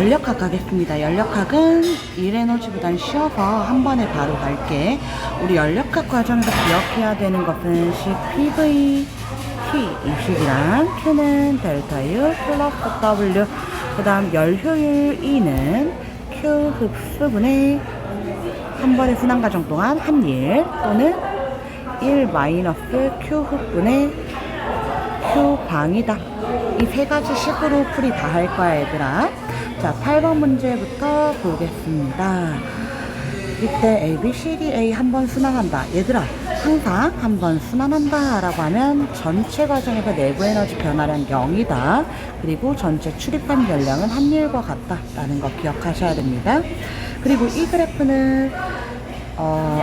연력학 가겠습니다. 연력학은 1에너지보단 쉬워서 한 번에 바로 갈게. 우리 연력학 과정에서 기억해야 되는 것은 CPV T 이 식이랑 Q는 델타 U 플러스 W, 그 다음 열효율 E는 Q 흡수분의 한 번의 순환 과정 동안 한일 또는 1 마이너스 Q 흡분의 Q 방이다. 이 세 가지 식으로 풀이 다 할 거야, 얘들아. 자, 8번 문제부터 보겠습니다. 이때 A, B, C, D, A 한 번 순환한다. 얘들아, 항상 한 번 순환한다 라고 하면 전체 과정에서 내부 에너지 변화량 0이다. 그리고 전체 출입한 열량은 한일과 같다 라는 거 기억하셔야 됩니다. 그리고 이 그래프는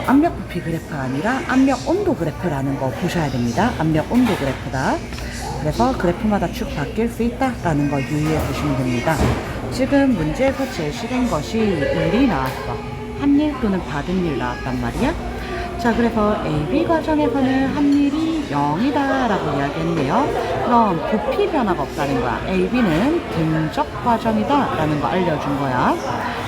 압력 부피 그래프가 아니라 압력 온도 그래프라는 거 보셔야 됩니다. 압력 온도 그래프다. 그래서 그래프마다 축 바뀔 수 있다라는 거 유의해 주시면 됩니다. 지금 문제에서 제시된 것이 일이 나왔어. 한일 또는 받은 일 나왔단 말이야. 자, 그래서 AB 과정에서는 한일이 0이다 라고 이야기했네요. 그럼 부피 변화가 없다는 거야. AB는 등적 과정이다 라는 거 알려준 거야.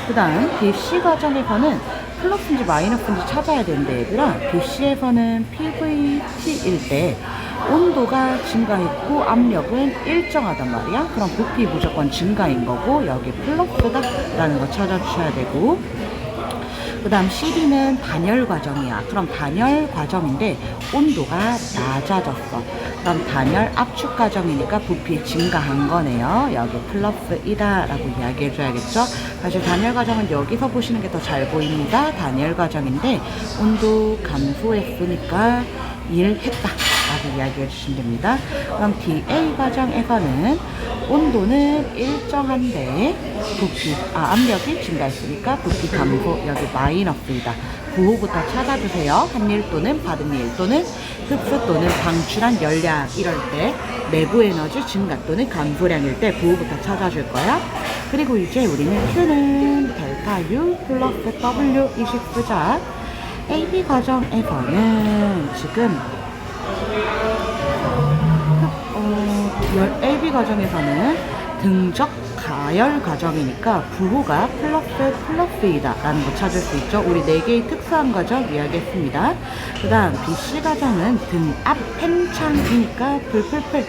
그 다음 BC 과정에서는 플러스인지 마이너스인지 찾아야 되는데, 얘들아, BC에서는 PVT일 때 온도가 증가했고 압력은 일정하단 말이야. 그럼 부피 무조건 증가인 거고 여기 플러스다 라는 거 찾아주셔야 되고, 그 다음 CD는 단열 과정이야. 그럼 단열 과정인데 온도가 낮아졌어. 그럼 단열 압축 과정이니까 부피 증가한 거네요. 여기 플러스이다 라고 이야기해 줘야겠죠. 사실 단열 과정은 여기서 보시는 게 더 잘 보입니다. 단열 과정인데 온도 감소했으니까 일했다 라고 이야기해 주시면 됩니다. 그럼 DA 과정에서는 온도는 일정한데 압력이 증가했으니까 부피 감소, 여기 마이너스이다. 구호부터 찾아주세요. 한일 또는 받은 일 또는 흡수 또는 방출한 열량 이럴 때, 내부 에너지 증가 또는 감소량일 때 구호부터 찾아줄 거야. 그리고 이제 우리는 Q는 델타 U 플러스 W 이식 쓰자. AB 과정에서는 지금 AB 과정에서는 등적 가열 과정이니까 부호가 플러스이다 라는 거 찾을 수 있죠. 우리 4개의 특수한 과정 이야기했습니다. 그 다음 BC 과정은 등압 팽창이니까 풀풀풀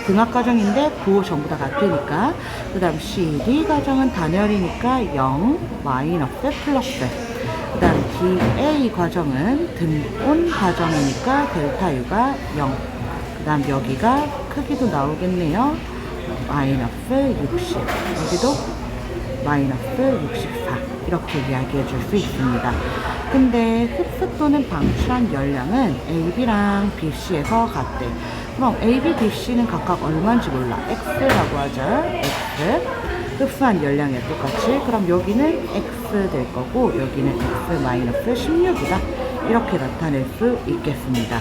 등압 과정인데 부호 전부 다 같으니까. 그 다음 CD 과정은 단열이니까 0 마이너스 플러스. 그 다음 DA 과정은 등온 과정이니까 델타 U가 0. 그 다음 여기가 크기도 나오겠네요. 마이너스 60, 여기도 마이너스 64 이렇게 이야기해 줄 수 있습니다. 근데 흡수 또는 방출한 열량은 AB랑 BC에서 같대. 그럼 AB, BC는 각각 얼마인지 몰라. X라고 하죠. X. 흡수한 열량이 똑같이. 그럼 여기는 X 될 거고 여기는 X 마이너스 16이다. 이렇게 나타낼 수 있겠습니다.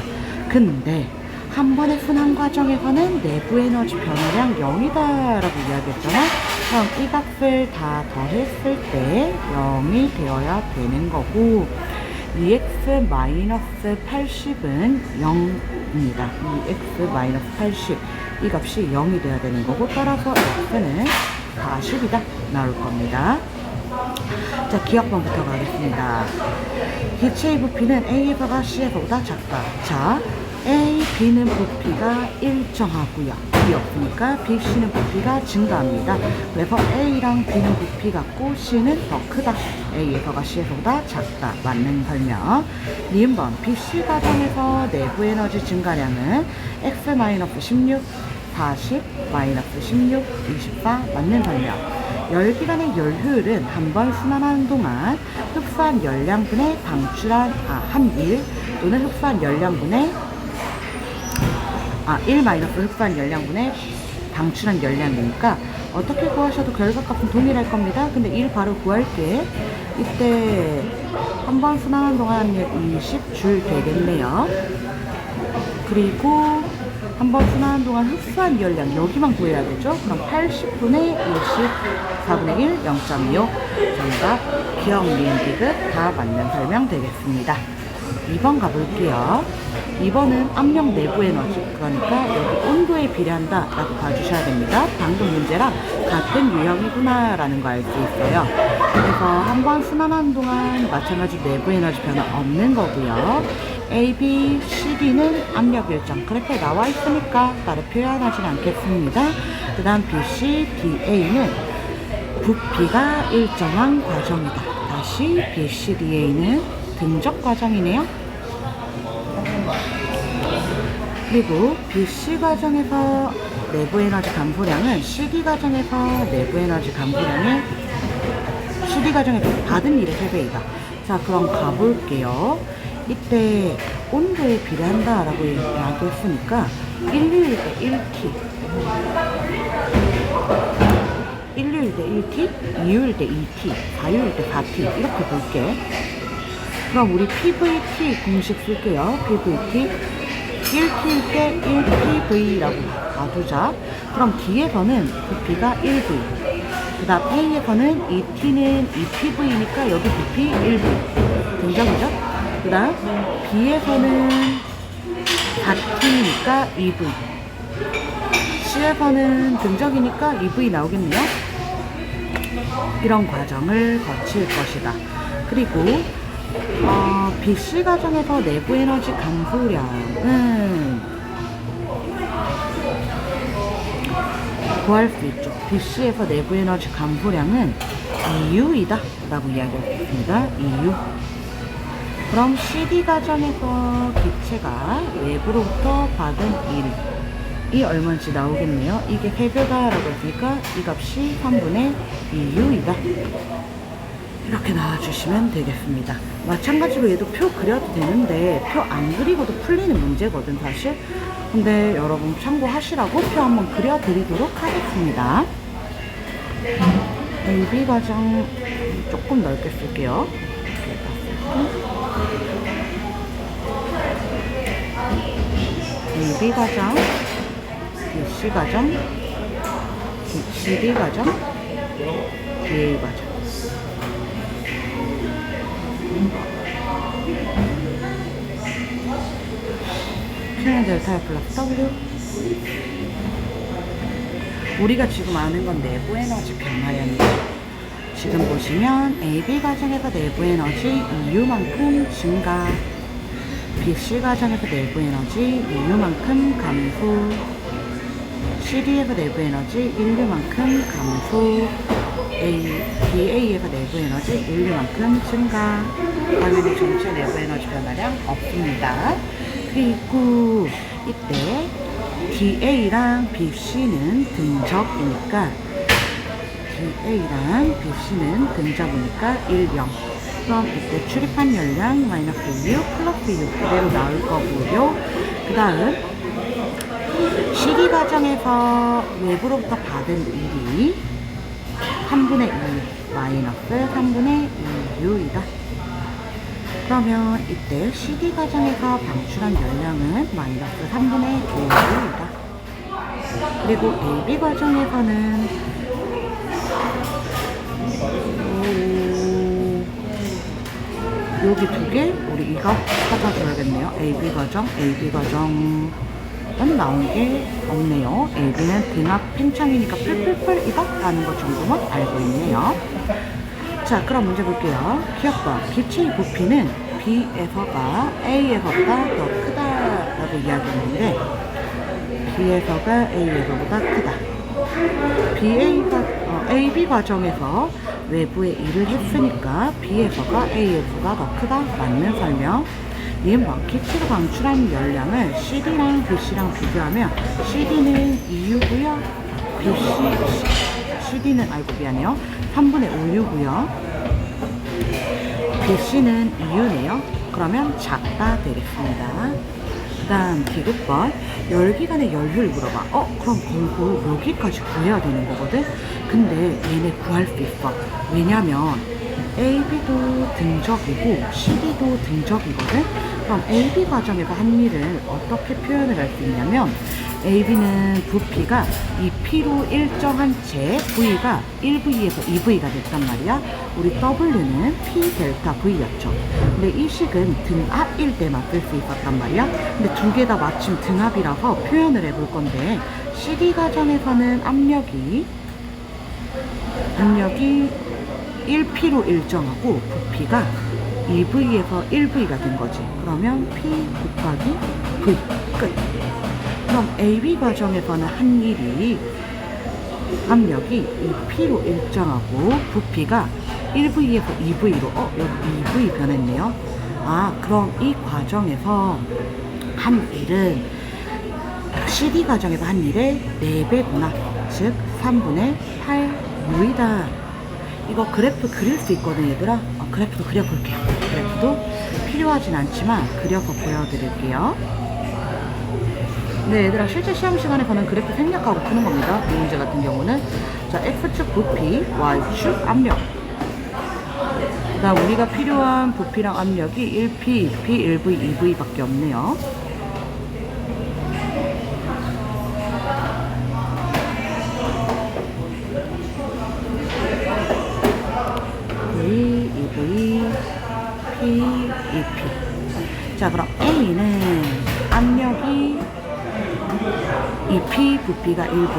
근데 한 번의 순환 과정에서는 내부 에너지 변화량 0이다 라고 이야기했잖아. 그럼 이 값을 다 더했을 때 0이 되어야 되는 거고, EX 마이너스 80은 0입니다. EX 마이너스 80, 이 값이 0이 돼야 되는 거고, 따라서 X는 40이다 나올 겁니다. 자, 기억번부터 가겠습니다. 기체의 부피는 A에서가 C에서보다 작다. 자, A, B는 부피가 일정하고요. B 없으니까 B, C는 부피가 증가합니다. 그래서 A랑 B는 부피 같고 C는 더 크다. A에서가 C에서보다 작다. 맞는 설명. 니은번 BC 과정에서 내부 에너지 증가량은 X-16, 40, 마이너스 16, 24 맞는 설명. 열기관의 열효율은 한 번 순환하는 동안 흡수한 열량분의 방출한 한일 또는 흡수한 열량분의 1 마이너스 흡수한 열량분의 방출한 열량이니까 어떻게 구하셔도 결과값은 동일할 겁니다. 근데 1 바로 구할게. 이때 한 번 순환하는 동안 20줄 되겠네요. 그리고 한 번 순환하는 동안 흡수한 열량 여기만 구해야 되죠. 그럼 80분의 20, 4분의 1, 0.25 정답 기억, 니은, 디귿 다 맞는 설명 되겠습니다. 2번 가볼게요. 2번은 압력 내부 에너지, 그러니까 여기 온도에 비례한다 라고 봐주셔야 됩니다. 방금 문제랑 같은 유형이구나 라는 거 알 수 있어요. 그래서 한 번 순환하는 동안 마찬가지로 내부 에너지 변화 없는 거고요. A, B, C, D는 압력 일정 그래프에 나와 있으니까 따로 표현하진 않겠습니다. 그 다음 B, C, D, A는 부피가 일정한 과정이다. 다시 B, C, D, A는 등적 과정이네요. 그리고 BC 과정에서 내부 에너지 감소량은 CD 과정에서 내부 에너지 감소량이 CD 과정에서 받은 일의 3배이다. 자, 그럼 가볼게요. 이때 온도에 비례한다 라고 이야기했으니까 1류일 때 1T, 1류일 때 1T, 2류일 때 2T, 4류일 때 4T 이렇게 볼게. 그럼 우리 PVT 공식 쓸게요. PVT 1T일 때 1PV라고 놔두자. 그럼 D에서는 부피가 1V, 그 다음 A에서는 2T는 2PV니까 여기 부피 1V 등장이죠. 그 다음 B에서는 4T니까 2V, C에서는 등적이니까 2V 나오겠네요. 이런 과정을 거칠 것이다. 그리고 BC 과정에서 내부 에너지 감소량은 구할 수 있죠. BC에서 내부 에너지 감소량은 EU이다 라고 이야기했습니다. EU. 그럼 CD 과정에서 기체가 외부로부터 받은 일이 얼마인지 나오겠네요. 이게 3배다 라고 했으니까 이 값이 3분의 EU이다. 이렇게 나와주시면 되겠습니다. 마찬가지로 얘도 표 그려도 되는데 표 안 그리고도 풀리는 문제거든 사실. 근데 여러분 참고하시라고 표 한번 그려드리도록 하겠습니다. AB 과정 조금 넓게 쓸게요. AB 과정, BC 과정, CD 과정, DA 과정. Q는 델타 플러스 W. 우리가 지금 아는 건 내부 에너지 변화량이죠. 지금 보시면 AB 과정에서 내부 에너지 EU만큼 증가, BC 과정에서 내부 에너지 EU만큼 감소, CD에서 내부 에너지 1U만큼 감소, DA에서 내부 에너지 1U만큼 증가. 당연히 전체 내부 에너지 변화량 없습니다. 그리고 이때 DA랑 BC는 등적이니까 DA랑 BC는 등적이니까 1, 0. 그럼 이때 출입한 열량 마이너스 U 플러스 U 그대로 나올 거고요. 그 다음 CD 과정에서 외부로부터 받은 일이 3분의 2 마이너스 3분의 2U이다. 그러면 이때 CD 과정에서 방출한 열량은 마이너스 3분의 5U이다. 그리고 AB 과정에서는 여기 2개 우리 이거 찾아줘야겠네요. AB 과정은 나온 게 없네요. AB는 등압 팽창이니까 뿔뿔뿔이다 라는 것 정도만 알고 있네요. 자, 그럼 문제 볼게요. 기억과 기체의 부피는 B에서가 A에서보다 더 크다라고 이야기했는데 B에서가 A에서보다 크다. AB 과정에서 외부에 일을 했으니까 B에서가 A에서가 더 크다. 맞는 설명. 니은번 기체가 방출한 열량을 CD랑 BC랑 비교하면 CD는 2U고요. CD는 3분의 5U고요. BC는 2U네요. 그러면 작다 되겠습니다. 그 다음 디귿번 열기관의 열효를 물어봐. 그럼 결국 여기까지 구해야 되는 거거든. 근데 얘네 구할 수 있어. 왜냐면 AB도 등적이고 CD도 등적이거든. 그럼 AB 과정에서 한 일을 어떻게 표현을 할 수 있냐면 AB는 부피가 이 P로 일정한 채 V가 1V에서 2V가 됐단 말이야. 우리 W는 P 델타 V였죠. 근데 이 식은 등압일 때만 쓸 수 있었단 말이야. 근데 두 개 다 마침 등압이라서 표현을 해볼 건데, CD 과정에서는 압력이 1P로 일정하고 부피가 2V에서 1V가 된 거지. 그러면 P 곱하기 V 끝. 그럼 AB 과정에서는 한 일이 압력이 2P로 일정하고 부피가 1V에서 2V로 여기 2V 변했네요. 그럼 이 과정에서 한 일은 CD 과정에서 한 일의 4배구나. 즉 3분의 8U이다. 이거 그래프 그릴 수 있거든 얘들아. 그래프도 그려볼게요. 그래프도 필요하진 않지만 그려서 보여드릴게요. 네, 얘들아, 실제 시험 시간에서는 그래프 생략하고 푸는 겁니다. 이 문제 같은 경우는. 자, X축 부피, Y축 압력. 그 다음 우리가 필요한 부피랑 압력이 1P, 2P, 1V, 2V 밖에 없네요. V, 2V, P, 2P. 자, 그럼 A는 압력이 2P, 부피가 1V,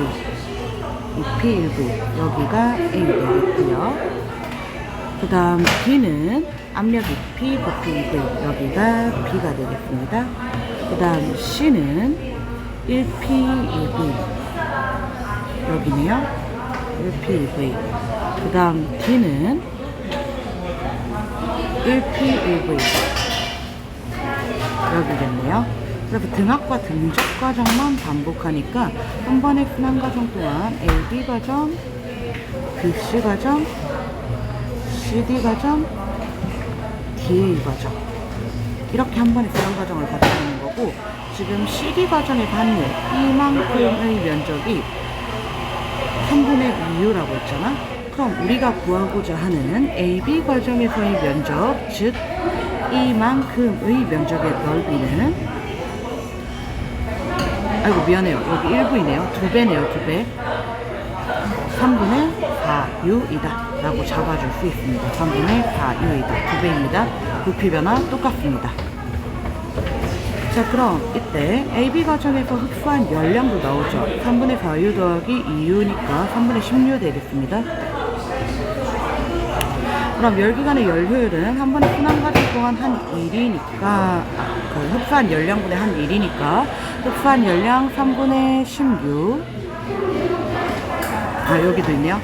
2P, 1V, 여기가 A 되겠고요. 그 다음 B는 압력 2P, 부피 2V, 여기가 B가 되겠습니다. 그 다음 C는 1P, 2V, 여기네요. 1P, 2V. 그 다음 D는 1P, 1V, 여기겠네요. 그래서 등압과 등적 과정만 반복하니까 한 번의 순환 과정 동안 AB 과정, BC 과정, CD 과정, DA 과정, 이렇게 한 번의 순환 과정을 거쳐가는 거고, 지금 CD 과정에서 한 일, 이만큼의 면적이 3분의 2U라고 했잖아. 그럼 우리가 구하고자 하는 AB 과정에서의 면적, 즉 이만큼의 면적의 넓이는, 아이고 미안해요, 여기 1V네요. 2배네요. 2배. 3분의 4U이다 라고 잡아줄 수 있습니다. 3분의 4U이다. 2배입니다. 부피 변화 똑같습니다. 자, 그럼 이때 AB 과정에서 흡수한 열량도 나오죠. 3분의 4U 더하기 2U니까 3분의 10U 되겠습니다. 그럼 열기관의 열효율은 한 번의 순환 과정 동안 한 1이니까, 흡수한 열량분의 한 1이니까 흡수한 열량 3분의 16, 여기도 있네요.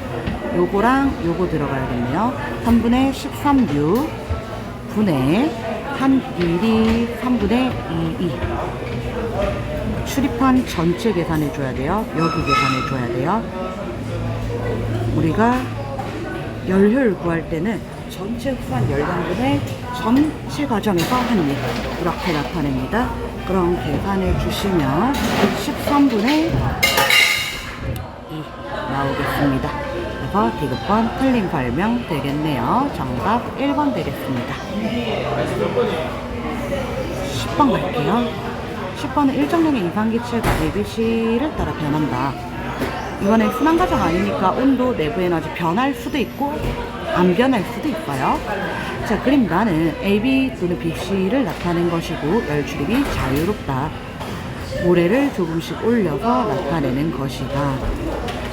요거랑 요거 들어가야겠네요. 3분의 13U 분의 한 1이 3분의 2이. 출입한 전체 계산해 줘야 돼요. 여기 계산해 줘야 돼요. 우리가 열효율 구할 때는 전체 흡수한 열량분의 전체 과정에서 한 일, 이렇게 나타냅니다. 그럼 계산해 주시면 13분의 2 나오겠습니다. 그래서 디귿번 틀린 설명 되겠네요. 정답 1번 되겠습니다. 10번 갈게요. 10번은 일정량의 이상기체가 ABC를 따라 변한다. 이번엔 순환 과정 아니니까 온도, 내부 에너지 변할 수도 있고 안 변할 수도 있어요. 자, 그럼 나는 AB 또는 BC를 나타낸 것이고 열 출입이 자유롭다. 모래를 조금씩 올려서 나타내는 것이다.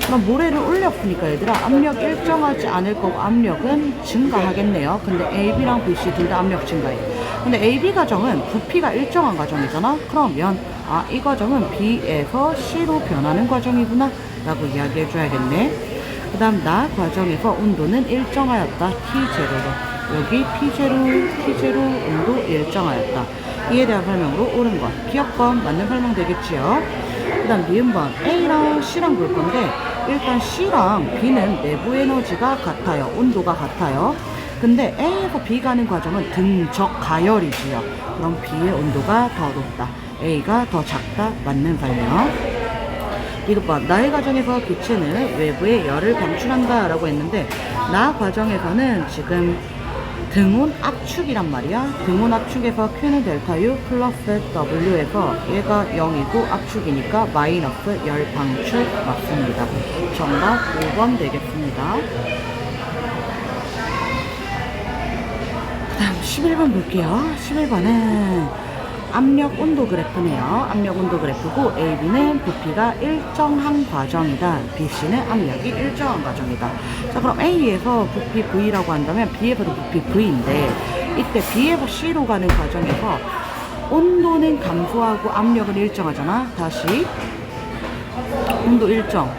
그럼 모래를 올렸으니까 얘들아 압력 일정하지 않을 거고 압력은 증가하겠네요. 근데 AB랑 BC 둘 다 압력 증가해. 근데 AB 과정은 부피가 일정한 과정이잖아. 그러면 이 과정은 B에서 C로 변하는 과정이구나 라고 이야기해 줘야겠네. 그 다음 나 과정에서 온도는 일정하였다. T0로. 여기 P0 온도 일정하였다. 이에 대한 설명으로 옳은 것. 기억번 맞는 설명 되겠지요. 그 다음 니은번 A랑 C랑 볼 건데, 일단 C랑 B는 내부 에너지가 같아요. 온도가 같아요. 근데 A에서 B 가는 과정은 등적 가열이지요. 그럼 B의 온도가 더 높다. A가 더 작다. 맞는 설명. 이것 봐. 나의 과정에서 기체는 외부에 열을 방출한다 라고 했는데, 나 과정에서는 지금 등운 압축이란 말이야. 등운 압축에서 Q는 델타 U 플러스 W에서 얘가 0이고 압축이니까 마이너스 열 방출 맞습니다. 정답 5번 되겠습니다. 그 다음 11번 볼게요. 11번은 압력 온도 그래프네요. 압력 온도 그래프고 AB는 부피가 일정한 과정이다. BC는 압력이 일정한 과정이다. 자, 그럼 A에서 부피 V라고 한다면 B에서도 부피 V인데 이때 B에서 C로 가는 과정에서 온도는 감소하고 압력은 일정하잖아. 다시 온도 일정,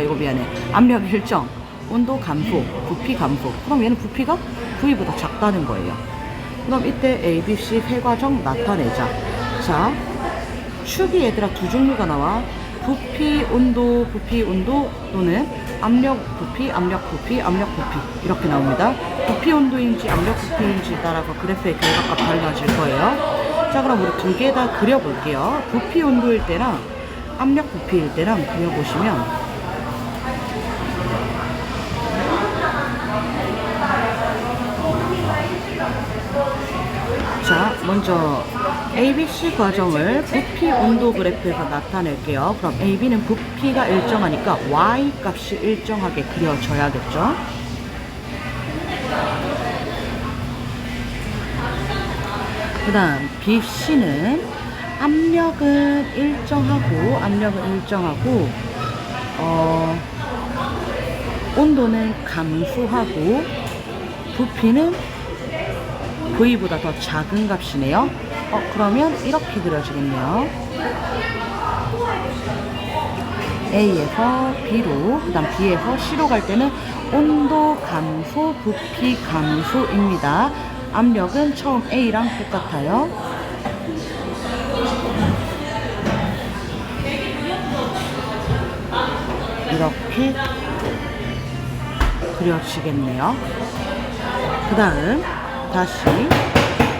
이거 미안해, 압력 일정, 온도 감소, 부피 감소. 그럼 얘는 부피가 V보다 작다는 거예요. 그럼 이때 A, B, C 세 과정 나타내자. 자, 축이 얘들아 두 종류가 나와. 부피, 온도 또는 압력, 부피, 압력, 부피, 압력, 부피 이렇게 나옵니다. 부피, 온도인지 압력, 부피인지 따라서 그래프의 결과값 달라질 거예요. 자, 그럼 우리 두 개 다 그려볼게요. 부피, 온도일 때랑 압력, 부피일 때랑 그려보시면 자, 먼저 ABC 과정을 부피 온도 그래프에서 나타낼게요. 그럼 AB는 부피가 일정하니까 Y 값이 일정하게 그려져야겠죠. 그 다음 BC는 압력은 일정하고 온도는 감소하고 부피는 V보다 더 작은 값이네요. 그러면 이렇게 그려지겠네요. A에서 B로, 그 다음 B에서 C로 갈 때는 온도 감소, 부피 감소입니다. 압력은 처음 A랑 똑같아요. 이렇게 그려지겠네요. 그 다음 다시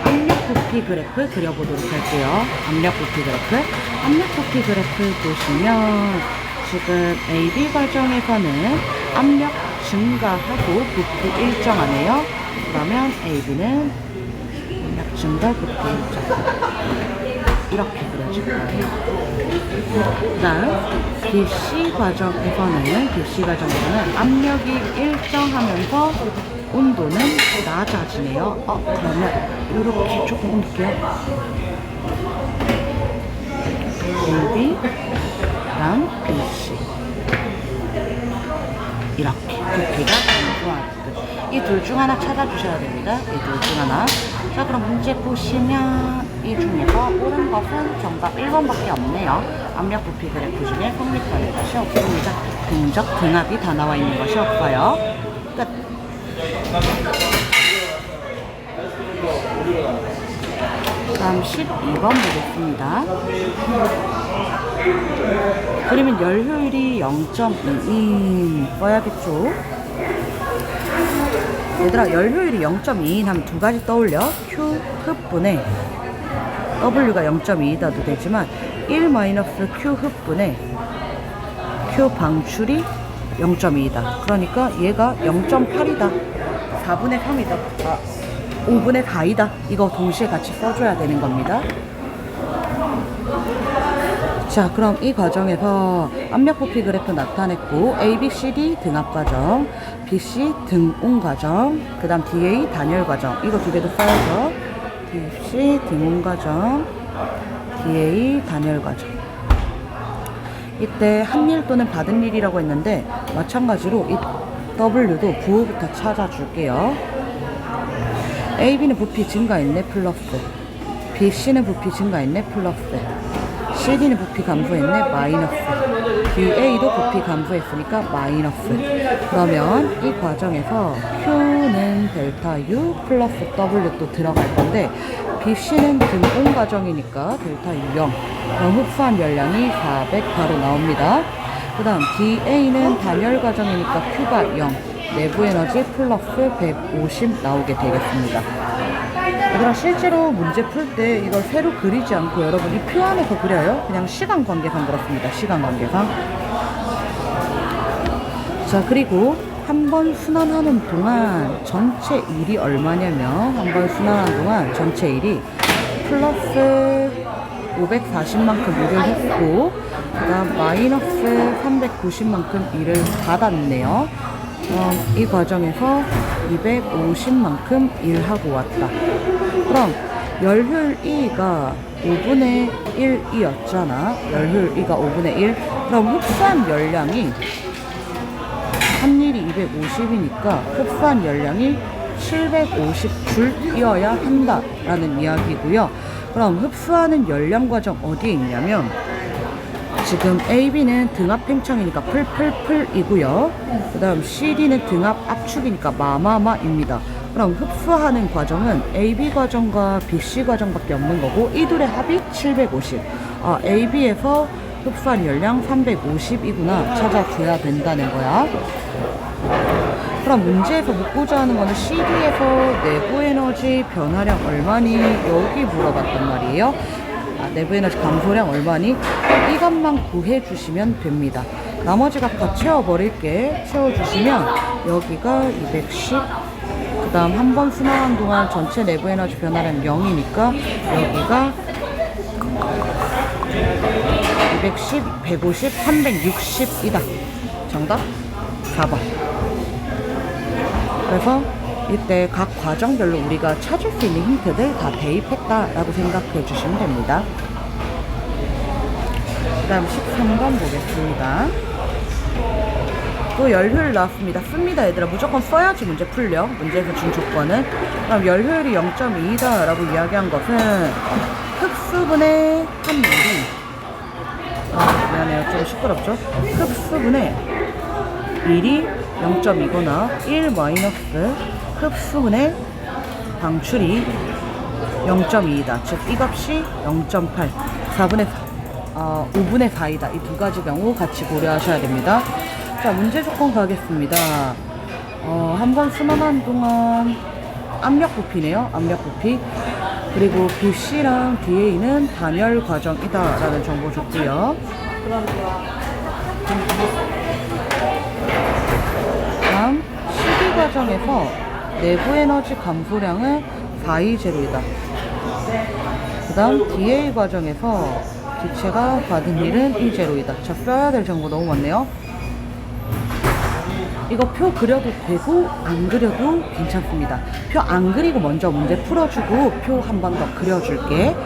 압력 부피 그래프 그려보도록 할게요. 압력 부피 그래프 보시면 지금 AB 과정에서는 압력 증가하고 부피 일정하네요. 그러면 AB는 압력 증가, 부피 일정 이렇게 그려질 거예요. 그 다음 BC 과정에서는 압력이 일정하면서 온도는 낮아지네요. 그러면 이렇게 조금 옮길게요. AB랑 BC 이렇게 부피가 감소하듯 이 둘 중 하나 찾아주셔야 됩니다. 이 둘 중 하나. 자, 그럼 문제 보시면 이 중에서 옳은 것은 정답 1번밖에 없네요. 압력 부피 그래프 중에 성립되는 것이 없습니다. 등적, 등압이 다 나와 있는 것이 없어요. 끝. 다음 12번 보겠습니다. 그러면 열 효율이 0.2인 써야겠죠? 얘들아, 열 효율이 0.2인 하면 두 가지 떠올려. Q 흡분에 W가 0.2이다도 되지만 1-Q 흡분에 Q 방출이 0.2이다. 그러니까 얘가 0.8이다. 4분의 3이다. 5분의 4이다. 이거 동시에 같이 써줘야 되는 겁니다. 자, 그럼 이 과정에서 압력 부피 그래프 나타냈고 A, B, C, D 등압 과정, B, C 등온 과정, 그 다음 DA 단열 과정 이거 두 개도 써야죠. B, C 등온 과정, DA 단열 과정. 이때 한 일 또는 받은 일이라고 했는데 마찬가지로 이 W도 부호부터 찾아줄게요. AB는 부피 증가했네 플러스, BC는 부피 증가했네 플러스, CD는 부피 감소했네 마이너스, DA도 부피 감소했으니까 마이너스. 그러면 이 과정에서 Q는 델타 U 플러스 W 또 들어갈 건데 BC는 등온 과정이니까 델타 U 0. 그럼 흡수한 열량이 400 바로 나옵니다. 그 다음 DA는 단열 과정이니까 Q가 0. 내부 에너지 플러스 150 나오게 되겠습니다. 얘들아, 실제로 문제 풀 때 이걸 새로 그리지 않고 여러분 이 표 안에서 그려요. 그냥 시간 관계상 그렇습니다. 시간 관계상. 자, 그리고 한 번 순환하는 동안 전체 일이 얼마냐면, 한 번 순환하는 동안 전체 일이 플러스 540만큼 일을 했고, 그 다음 마이너스 390만큼 일을 받았네요. 이 과정에서 250만큼 일하고 왔다. 그럼 열효율 E가 5분의 1이었잖아. 열효율 E가 5분의 1. 그럼 흡수한 열량이, 한 일이 250이니까 흡수한 열량이 750줄이어야 한다라는 이야기고요. 그럼 흡수하는 열량 과정 어디에 있냐면, 지금 AB는 등압 팽창이니까 풀풀풀이고요. 그 다음 CD는 등압 압축이니까 마마마입니다. 그럼 흡수하는 과정은 AB 과정과 BC 과정밖에 없는 거고, 이 둘의 합이 750. AB에서 흡수한 열량 350이구나 찾아줘야 된다는 거야. 그럼 문제에서 묻고자 하는 거는 CD에서 내부 에너지 변화량 얼마니? 여기 물어봤단 말이에요. 내부 에너지 감소량 얼마니? 이것만 구해주시면 됩니다. 나머지 값 다 채워버릴게. 채워주시면 여기가 210, 그 다음 한 번 순환한 동안 전체 내부 에너지 변화량 0이니까 여기가 210, 150, 360이다. 정답 4번. 그래서 이때 각 과정별로 우리가 찾을 수 있는 힌트들 다 대입했다라고 생각해 주시면 됩니다. 그 다음 13번 보겠습니다. 또 열효율 나왔습니다. 씁니다 얘들아. 무조건 써야지 문제 풀려. 문제에서 준 조건은. 그럼 열효율이 0.2다 라고 이야기한 것은 흡수분의 한 일이, 미안해요 좀 시끄럽죠. 흡수분의 1이 0.2거나 1 마이너스 흡수분의 방출이 0.2이다. 즉 이 값이 0.8, 5분의 4이다. 이 두 가지 경우 같이 고려하셔야 됩니다. 자, 문제 조건 가겠습니다. 한 번 순환한 동안 압력 부피네요. 압력 부피. 그리고 BC랑 DA는 단열 과정이다 라는 정보 줬고요. 다음 CD 과정에서 내부 에너지 감소량은 4E0이다. 그 다음 DA 과정에서 기체가 받은 일은 E0이다. 자, 써야 될 정보 너무 많네요. 이거 표 그려도 되고 안 그려도 괜찮습니다. 표 안 그리고 먼저 문제 풀어주고 표 한 번 더 그려줄게.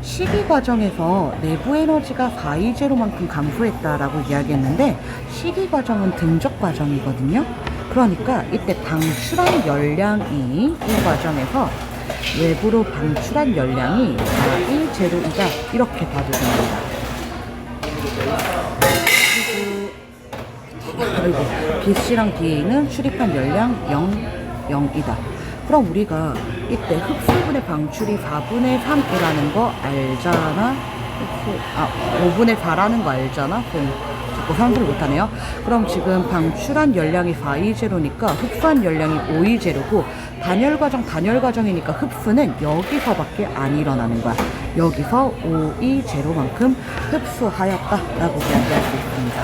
시기 과정에서 내부 에너지가 4E0만큼 감소했다라고 이야기했는데, 시기 과정은 등적 과정이거든요. 그러니까 이때 방출한 열량이, 이 과정에서 외부로 방출한 열량이 4E0이다 이렇게 봐도 됩니다. 그리고 BC랑 DA는 출입한 열량 0이다. 그럼 우리가 이때 흡수분의 방출이 4분의 3이라는 거 알잖아? 5분의 4라는 거 알잖아? 자꾸 산수를 못하네요. 그럼 지금 방출한 열량이 4E0니까 흡수한 열량이 5E0고, 단열 과정이니까 흡수는 여기서밖에 안 일어나는 거야. 여기서 5E0만큼 흡수하였다라고 이야기할 수 있습니다.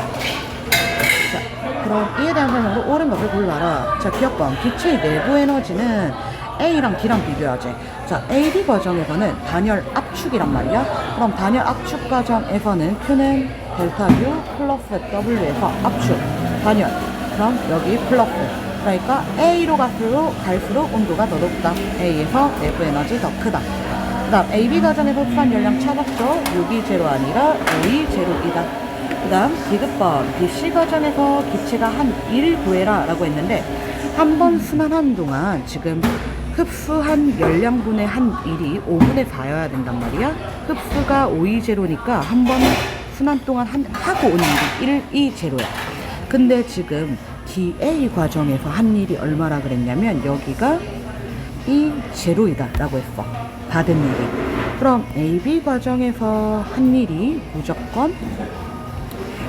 그럼 이에 대한 설명으로 옳은 것을 골라라. 자, 기억번. 기체의 내부 에너지는 A랑 D랑 비교하지. 자, AD 과정에서는 단열 압축이란 말이야. 그럼 단열 압축 과정에서는 Q는 델타 U 플러스 W에서 압축, 단열. 그럼 여기 플러스. 그러니까 A로 갈수록 온도가 더 높다. A에서 내부 에너지 더 크다. 그 다음 AB 과정에서 흡수한 열량 찾았죠. 6E0 아니라 5E0이다. 그 다음 디귿번. BC 과정에서 기체가 한 1 구해라 라고 했는데, 한 번 순환하는 동안 지금 흡수한 열량분의 한 1이 5분의 4여야 된단 말이야. 흡수가 5E0니까 한 번 순환 동안 하고 온 일이 1E0야. 근데 지금 DA 과정에서 한 일이 얼마라 그랬냐면, 여기가 E0이다 라고 했어. 받은 일이. 그럼 AB 과정에서 한 일이 무조건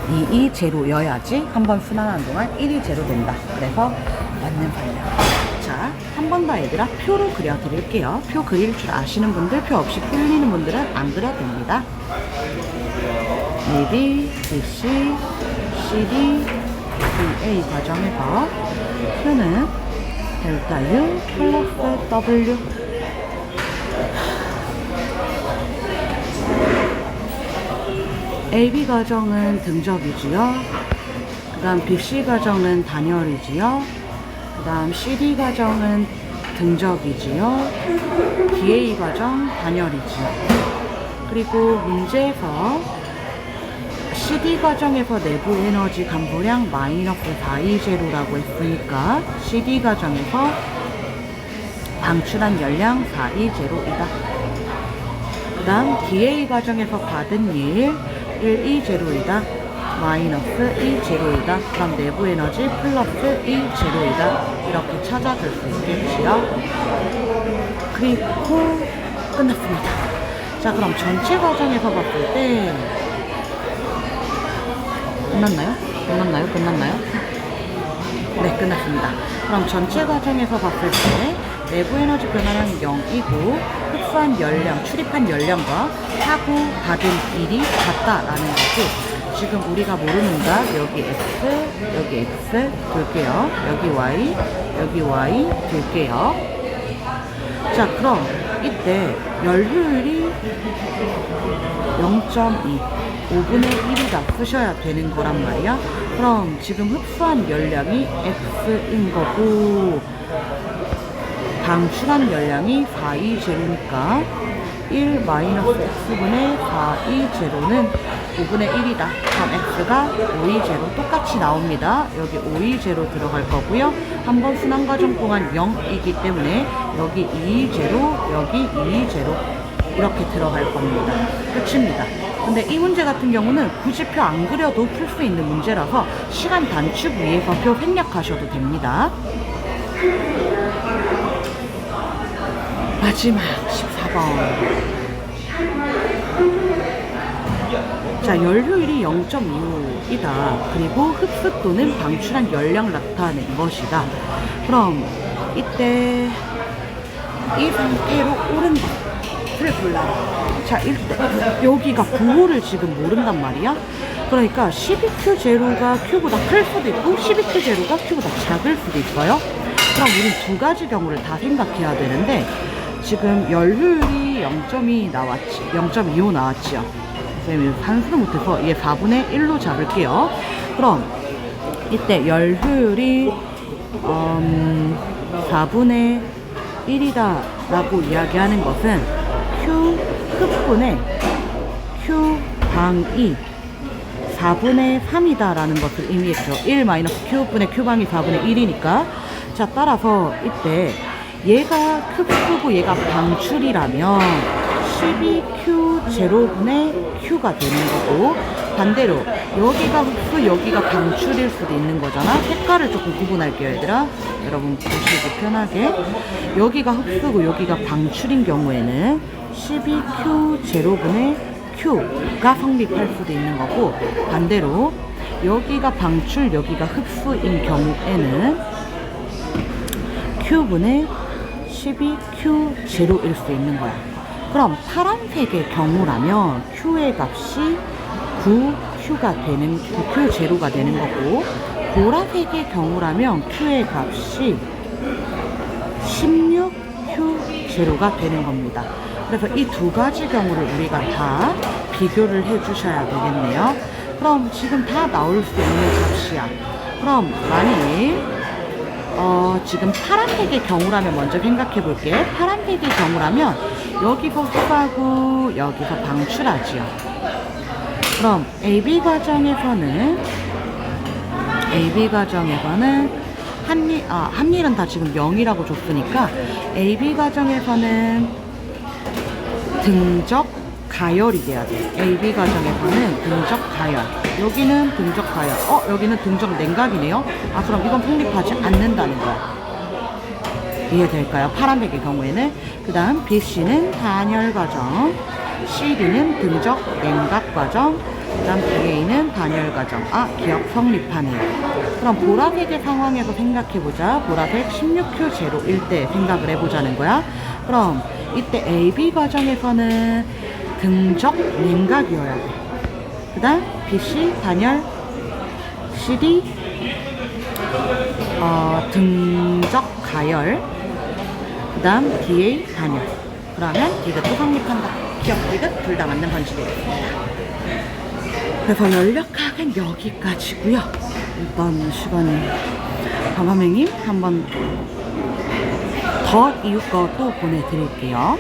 2E0여야지 한 번 순환하는 동안 1E0 된다. 그래서 맞는 판이야. 자, 한 번 더 얘들아 표로 그려드릴게요. 표 그릴 줄 아시는 분들, 표 없이 끌리는 분들은 안 그려도 됩니다. AB, BC, CD, DA 과정에서 Q는 델타 U 플러스 W. AB 과정은 등적이지요. 그 다음 BC 과정은 단열이지요. 그 다음 CD 과정은 등적이지요. DA 과정 단열이지요. 그리고 문제에서 CD 과정에서 내부 에너지 감소량 마이너스 420라고 했으니까 CD 과정에서 방출한 열량 420이다. 그 다음 DA 과정에서 받은 일 120이다. 마이너스 20이다. 그럼 내부 에너지 플러스 20이다. 이렇게 찾아줄 수 있겠지요. 그리고 끝났습니다. 자, 그럼 전체 과정에서 봤을 때 끝났나요? 네, 끝났습니다. 그럼 전체 과정에서 봤을 때 내부 에너지 변화량이 0이고 흡수한 열량, 출입한 열량과 하고 받은 일이 같다라는 거고, 지금 우리가 모르는 각 여기 X, 여기 X 둘게요. 여기 Y, 여기 Y 둘게요. 자, 그럼 이때 열효율이 0.2 5분의 1이다 쓰셔야 되는 거란 말이야. 그럼 지금 흡수한 열량이 X인 거고 방출한 열량이 420니까 1 마이너스 X분의 420는 5분의 1이다. 그럼 X가 520 똑같이 나옵니다. 여기 520 들어갈 거고요. 한번 순환 과정 동안 0이기 때문에 여기 220, 여기 220 이렇게 들어갈 겁니다. 끝입니다. 근데 이 문제 같은 경우는 굳이 표 안 그려도 풀 수 있는 문제라서 시간 단축 위해서 표 생략하셔도 됩니다. 마지막 14번. 자, 열효율이 0.25이다. 그리고 흡수 또는 방출한 열량 나타낸 것이다. 그럼 이때 이 상태로 옳은 것을 골라라. 자, 일단 여기가 부호를 지금 모른단 말이야. 그러니까 12Q0가 Q보다 클 수도 있고 12Q0가 Q보다 작을 수도 있어요. 그럼 우린 두 가지 경우를 다 생각해야 되는데, 지금 열효율이 0.25 나왔지요. 선생님이 산수를 못해서 얘 4분의 1로 잡을게요. 그럼 이때 열효율이 4분의 1이다 라고 이야기하는 것은 Q 흡분의 Q 방이 4분의 3이다 라는 것을 의미했죠. 1 마이너스 Q분의 Q방이 4분의 1이니까. 자, 따라서 이때 얘가 흡수고 얘가 방출이라면 12Q0분의 Q가 되는 거고, 반대로 여기가 흡수 여기가 방출일 수도 있는 거잖아. 색깔을 조금 구분할게요, 얘들아. 여러분 보시기 편하게. 여기가 흡수고 여기가 방출인 경우에는 12Q0분의 Q가 성립할 수도 있는 거고, 반대로 여기가 방출 여기가 흡수인 경우에는 Q분의 12Q0일 수 있는 거야. 그럼 파란색의 경우라면 Q의 값이 9Q가 되는, 9Q0가 되는 거고, 보라색의 경우라면 Q의 값이 16Q0가 되는 겁니다. 그래서 이 두 가지 경우를 우리가 다 비교를 해 주셔야 되겠네요. 그럼 지금 다 나올 수 있는 값이야. 그럼 만일 지금 파란색의 경우라면 먼저 생각해 볼게. 파란색의 경우라면 여기서 흡수하고 여기서 방출하지요. 그럼 AB 과정에서는 한일은 다 지금 0이라고 줬으니까 AB 과정에서는 등적 가열이 돼야 돼. AB 과정에서는 등적 가열. 여기는 등적 가열. 여기는 등적 냉각이네요. 그럼 이건 성립하지 않는다는 거야. 이해될까요? 파란색의 경우에는. 그 다음 BC는 단열 과정, CD는 등적 냉각 과정, 그 다음 DA는 단열 과정. 기억 성립하네요. 그럼 보라색의 상황에서 생각해보자. 보라색 16Q0일 때 생각을 해보자는 거야. 그럼 이때 AB 과정에서는 등적 냉각이어야 돼. 그 다음 BC 단열, CD 등적 가열, 그 다음 DA 단열. 그러면 디귿도 성립한다. 기억 디귿 둘 다 맞는 번식이겠습니다. 그래서 연력학은 여기까지고요. 이번 시간에 강화맹님 한번 더 이웃 거 또 보내드릴게요.